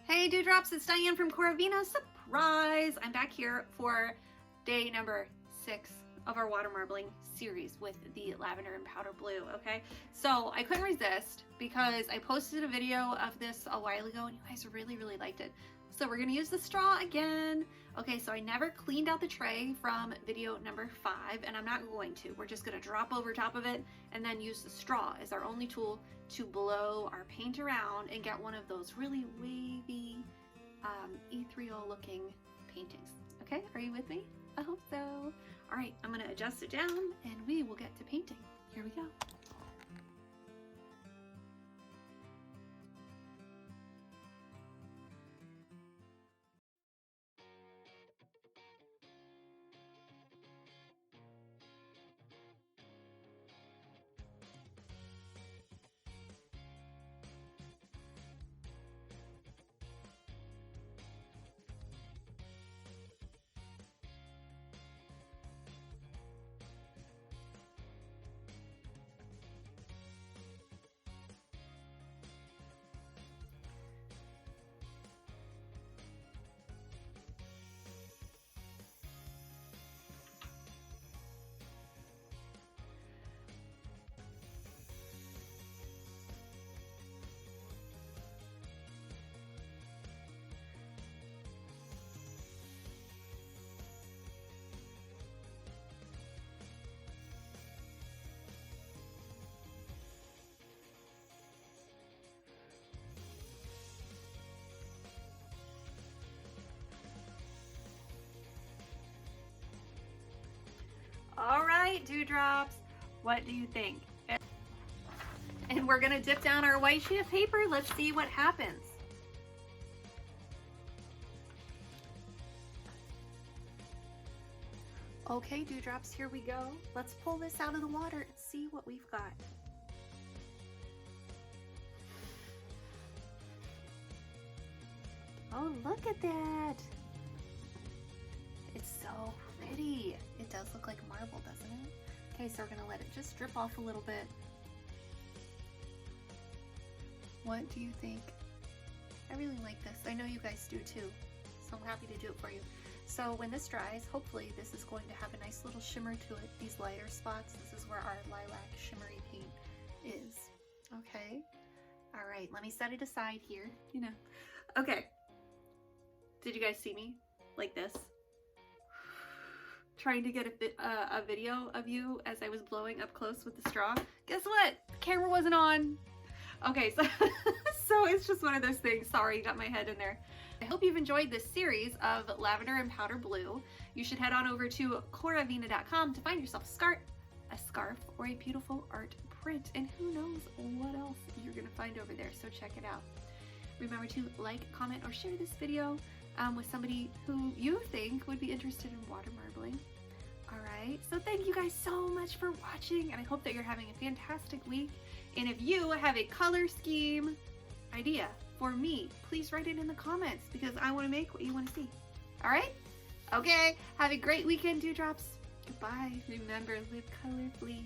Hey Dewdrops, it's Diane from CoraVina. Surprise! I'm back here for day number 6 of our water marbling series with the lavender and powder blue, okay? So I couldn't resist because I posted a video of this a while ago and you guys really liked it. So we're gonna use the straw again. Okay, so I never cleaned out the tray from video number 5 and I'm not going to. We're just gonna drop over top of it and then use the straw as our only tool to blow our paint around and get one of those really wavy ethereal looking paintings. Okay, are you with me? I hope so. All right, I'm gonna adjust it down and we will get to painting. Here we go. All right, Dewdrops, what do you think? And we're gonna dip down our white sheet of paper. Let's see what happens. Okay, Dewdrops, here we go. Let's pull this out of the water and see what we've got. Oh, look at that. It's so pretty. It does look like marble, doesn't it? Okay, so we're gonna let it just drip off a little bit. What do you think? I really like this. I know you guys do too, so I'm happy to do it for you. So when this dries, hopefully this is going to have a nice little shimmer to it. These lighter spots, this is where our lilac shimmery paint is. Okay. All right, let me set it aside here, you know. Okay. Did you guys see me like this? Trying to get a video of you as I was blowing up close with the straw. Guess what? The camera wasn't on. Okay, so, so it's just one of those things. Sorry, got my head in there. I hope you've enjoyed this series of lavender and powder blue. You should head on over to CoraVina.com to find yourself a scarf, or a beautiful art print. And who knows what else you're gonna find over there, so check it out. Remember to like, comment, or share this video with somebody who you think would be interested in water marbling. Alright, so thank you guys so much for watching, and I hope that you're having a fantastic week. And if you have a color scheme idea for me, please write it in the comments because I want to make what you want to see. Alright? Okay, have a great weekend, Dewdrops. Goodbye. Remember, live colorfully.